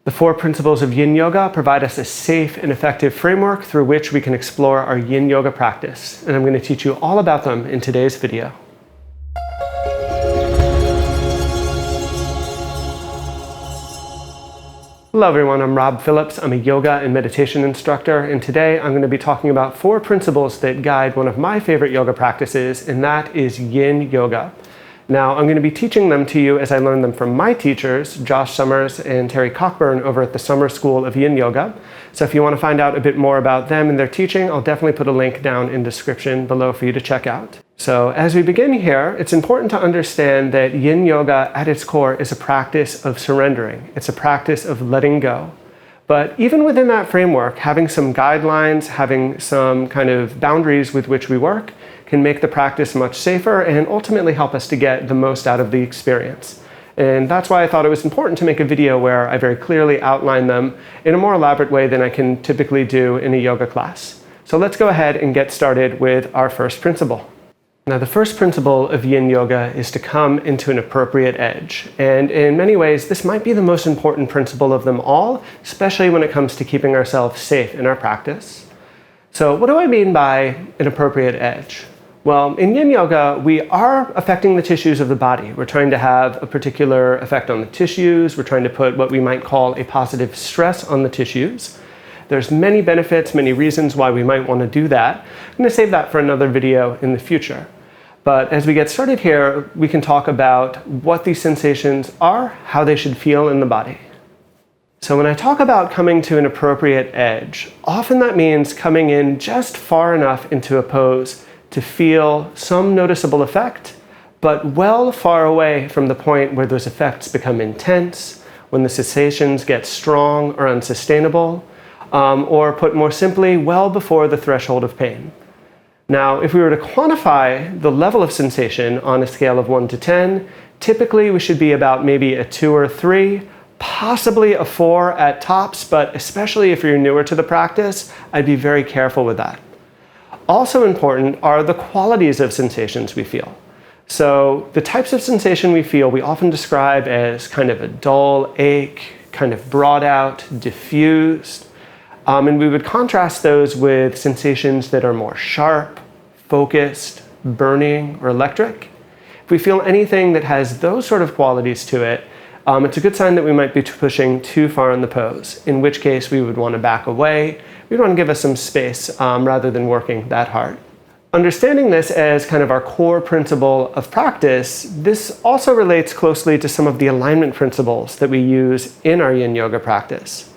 The 4 principles of Yin Yoga provide us a safe and effective framework through which we can explore our Yin Yoga practice, and I'm going to teach you all about them in today's video. Hello everyone, I'm Phillips. I'm a yoga and meditation instructor, and today I'm going to be talking about 4 principles that guide one of my favorite yoga practices, and that is Yin Yoga. Now, I'm going to be teaching them to you as I learned them from my teachers, Josh Summers and Terry Cockburn over at the Summer School of Yin Yoga. So if you want to find out a bit more about them and their teaching, I'll definitely put a link down in the description below for you to check out. So as we begin here, it's important to understand that Yin Yoga at its core is a practice of surrendering. It's a practice of letting go. But even within that framework, having some guidelines, having some kind of boundaries with which we work can make the practice much safer and ultimately help us to get the most out of the experience. And that's why I thought it was important to make a video where I very clearly outline them in a more elaborate way than I can typically do in a yoga class. So let's go ahead and get started with our first principle. Now, the first principle of Yin Yoga is to come into an appropriate edge. And in many ways, this might be the most important principle of them all, especially when it comes to keeping ourselves safe in our practice. So what do I mean by an appropriate edge? Well, in Yin Yoga, we are affecting the tissues of the body. We're trying to have a particular effect on the tissues. We're trying to put what we might call a positive stress on the tissues. There's many benefits, many reasons why we might want to do that. I'm going to save that for another video in the future. But as we get started here, we can talk about what these sensations are, how they should feel in the body. So when I talk about coming to an appropriate edge, often that means coming in just far enough into a pose to feel some noticeable effect, but well far away from the point where those effects become intense, when the sensations get strong or unsustainable, or put more simply, well before the threshold of pain. Now, if we were to quantify the level of sensation on a scale of 1 to 10, typically we should be about maybe a 2 or 3, possibly a 4 at tops, but especially if you're newer to the practice, I'd be very careful with that. Also important are the qualities of sensations we feel. So the types of sensation we feel, we often describe as kind of a dull ache, kind of brought out, diffused. And we would contrast those with sensations that are more sharp, focused, burning, or electric. If we feel anything that has those sort of qualities to it, it's a good sign that we might be pushing too far in the pose, in which case we would want to back away. We'd want to give us some space rather than working that hard. Understanding this as kind of our core principle of practice, this also relates closely to some of the alignment principles that we use in our Yin Yoga practice.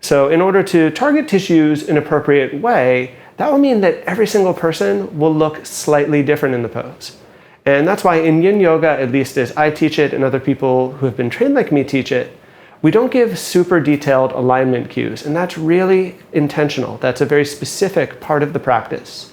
So in order to target tissues in an appropriate way, that will mean that every single person will look slightly different in the pose. And that's why in Yin Yoga, at least as I teach it and other people who have been trained like me teach it, we don't give super detailed alignment cues, and that's really intentional. That's a very specific part of the practice.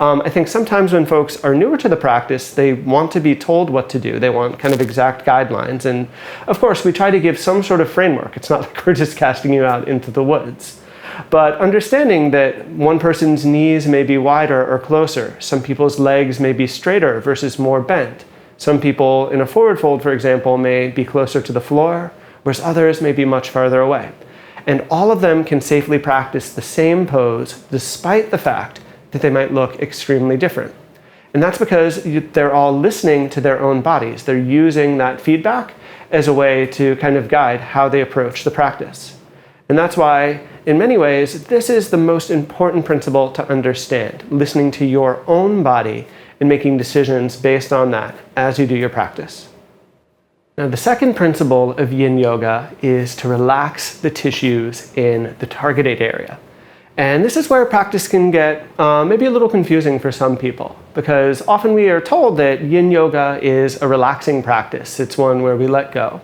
I think sometimes when folks are newer to the practice, they want to be told what to do. They want kind of exact guidelines. And of course, we try to give some sort of framework. It's not like we're just casting you out into the woods. But understanding that one person's knees may be wider or closer. Some people's legs may be straighter versus more bent. Some people in a forward fold, for example, may be closer to the floor, whereas others may be much farther away. And all of them can safely practice the same pose despite the fact that they might look extremely different. And that's because they're all listening to their own bodies. They're using that feedback as a way to kind of guide how they approach the practice. And that's why, in many ways, this is the most important principle to understand, listening to your own body and making decisions based on that as you do your practice. Now, the second principle of Yin Yoga is to relax the tissues in the targeted area. And this is where practice can get maybe a little confusing for some people, because often we are told that Yin Yoga is a relaxing practice. It's one where we let go.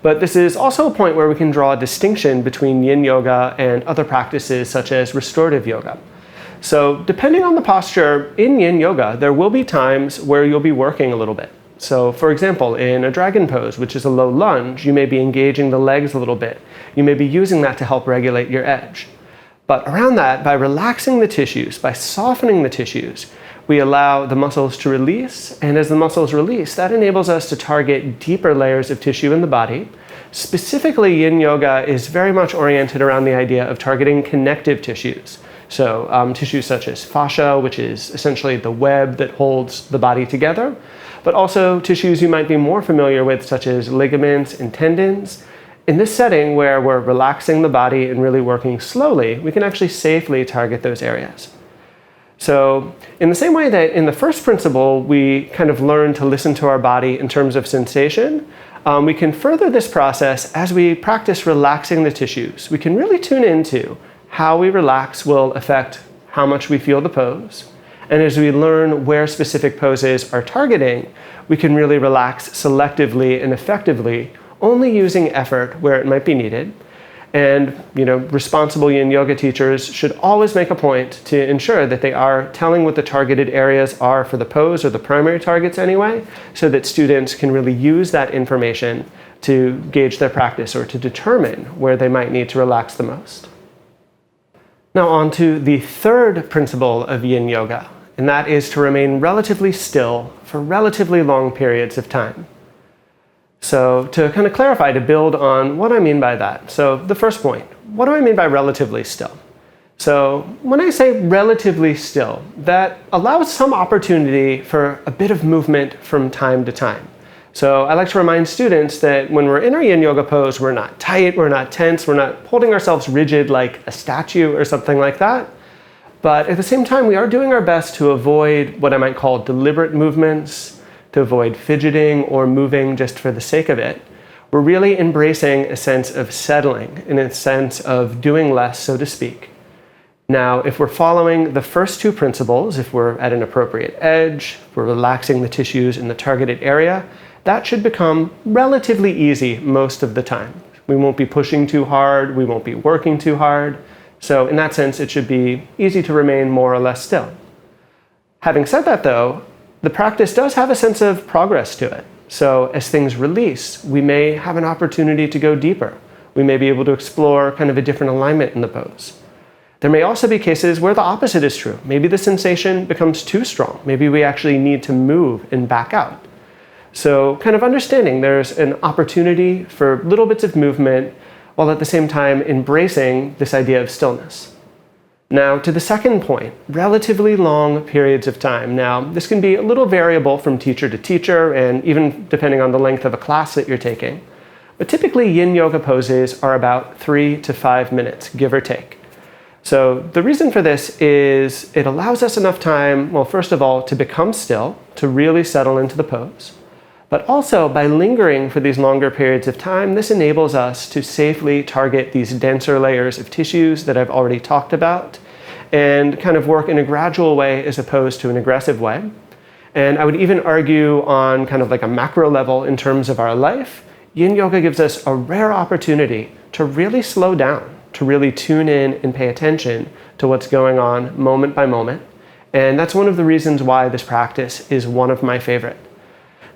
But this is also a point where we can draw a distinction between Yin Yoga and other practices such as restorative yoga. So depending on the posture in Yin Yoga, there will be times where you'll be working a little bit. So for example, in a dragon pose, which is a low lunge, you may be engaging the legs a little bit. You may be using that to help regulate your edge. But around that, by relaxing the tissues, by softening the tissues, we allow the muscles to release. And as the muscles release, that enables us to target deeper layers of tissue in the body Specifically, Yin Yoga is very much oriented around the idea of targeting connective tissues. So tissues such as fascia, which is essentially the web that holds the body together, but also tissues you might be more familiar with, such as ligaments and tendons. In this setting where we're relaxing the body and really working slowly, we can actually safely target those areas. So in the same way that in the first principle, we kind of learn to listen to our body in terms of sensation, we can further this process as we practice relaxing the tissues. We can really tune into how we relax will affect how much we feel the pose. And as we learn where specific poses are targeting, we can really relax selectively and effectively, only using effort where it might be needed. And responsible Yin Yoga teachers should always make a point to ensure that they are telling what the targeted areas are for the pose, or the primary targets anyway, so that students can really use that information to gauge their practice or to determine where they might need to relax the most. Now on to the third principle of Yin Yoga, and that is to remain relatively still for relatively long periods of time. So to kind of clarify, to build on what I mean by that. So the first point, what do I mean by relatively still? So when I say relatively still, that allows some opportunity for a bit of movement from time to time. So I like to remind students that when we're in our Yin Yoga pose, we're not tight, we're not tense, we're not holding ourselves rigid like a statue or something like that. But at the same time, we are doing our best to avoid what I might call deliberate movements, to avoid fidgeting or moving just for the sake of it. We're really embracing a sense of settling, in a sense of doing less, so to speak. Now, if we're following the first two principles, if we're at an appropriate edge, if we're relaxing the tissues in the targeted area, that should become relatively easy most of the time. We won't be pushing too hard, we won't be working too hard. So in that sense, it should be easy to remain more or less still. Having said that though, the practice does have a sense of progress to it. So as things release, we may have an opportunity to go deeper. We may be able to explore kind of a different alignment in the pose. There may also be cases where the opposite is true. Maybe the sensation becomes too strong. Maybe we actually need to move and back out. So kind of understanding there's an opportunity for little bits of movement, while at the same time embracing this idea of stillness. Now, to the second point, relatively long periods of time. Now, this can be a little variable from teacher to teacher, and even depending on the length of a class that you're taking. But typically, Yin Yoga poses are about 3 to 5 minutes, give or take. So the reason for this is it allows us enough time, well, first of all, to become still, to really settle into the pose. But also, by lingering for these longer periods of time, this enables us to safely target these denser layers of tissues that I've already talked about, and kind of work in a gradual way as opposed to an aggressive way. And I would even argue on kind of like a macro level in terms of our life, Yin Yoga gives us a rare opportunity to really slow down, to really tune in and pay attention to what's going on moment by moment. And that's one of the reasons why this practice is one of my favorite.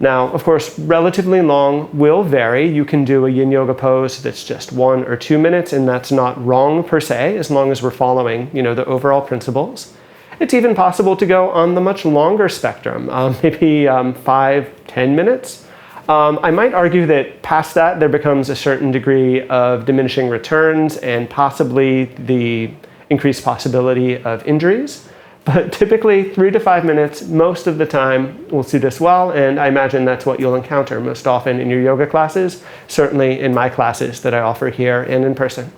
Now, of course, relatively long will vary. You can do a Yin Yoga pose that's just 1 or 2 minutes, and that's not wrong per se, as long as we're following, the overall principles. It's even possible to go on the much longer spectrum, maybe 5-10 minutes. I might argue that past that, there becomes a certain degree of diminishing returns and possibly the increased possibility of injuries. But typically 3 to 5 minutes, most of the time, will suit us well, and I imagine that's what you'll encounter most often in your yoga classes, certainly in my classes that I offer here and in person.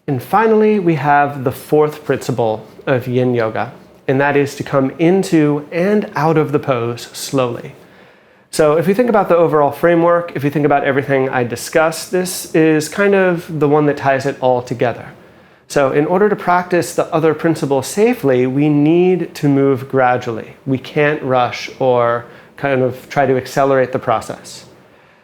And finally, we have the fourth principle of Yin Yoga, and that is to come into and out of the pose slowly. So if we think about the overall framework, if you think about everything I discussed, this is kind of the one that ties it all together. So in order to practice the other principle safely, we need to move gradually. We can't rush or kind of try to accelerate the process.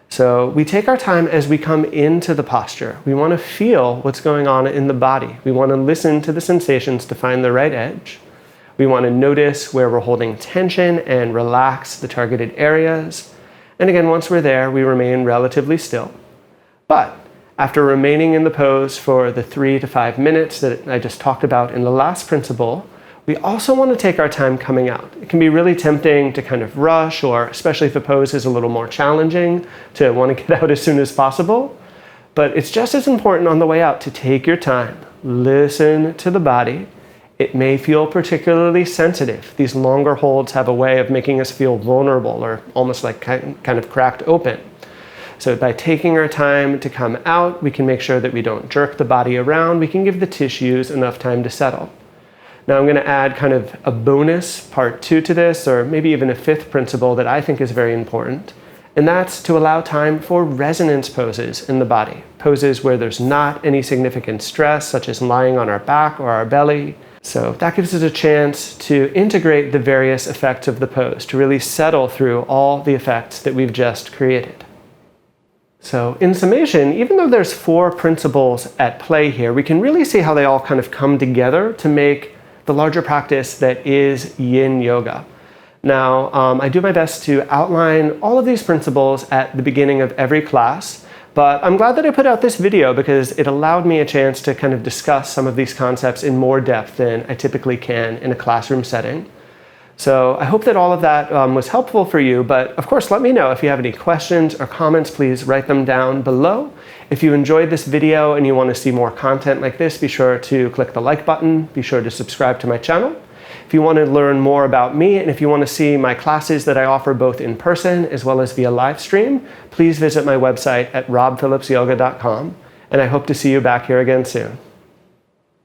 So we take our time as we come into the posture. We want to feel what's going on in the body. We want to listen to the sensations to find the right edge. We want to notice where we're holding tension and relax the targeted areas. And again, once we're there, we remain relatively still. But after remaining in the pose for the 3 to 5 minutes that I just talked about in the last principle, We also want to take our time coming out. It can be really tempting to kind of rush, or especially if a pose is a little more challenging, to want to get out as soon as possible. But it's just as important on the way out to take your time, listen to the body. It may feel particularly sensitive. These longer holds have a way of making us feel vulnerable, or almost like kind of cracked open. So by taking our time to come out, we can make sure that we don't jerk the body around. We can give the tissues enough time to settle. Now I'm going to add kind of a bonus part 2 to this, or maybe even a 5th principle that I think is very important. And that's to allow time for resonance poses in the body. Poses where there's not any significant stress, such as lying on our back or our belly. So that gives us a chance to integrate the various effects of the pose, to really settle through all the effects that we've just created. So in summation, even though there's 4 principles at play here, we can really see how they all kind of come together to make the larger practice that is Yin Yoga. Now, I do my best to outline all of these principles at the beginning of every class, but I'm glad that I put out this video because it allowed me a chance to kind of discuss some of these concepts in more depth than I typically can in a classroom setting. So I hope that all of that was helpful for you, but of course let me know if you have any questions or comments. Please write them down below. If you enjoyed this video and you want to see more content like this, be sure to click the like button. Be sure to subscribe to my channel. If you want to learn more about me, and if you want to see my classes that I offer both in person as well as via live stream, please visit my website at robphillipsyoga.com, and I hope to see you back here again soon.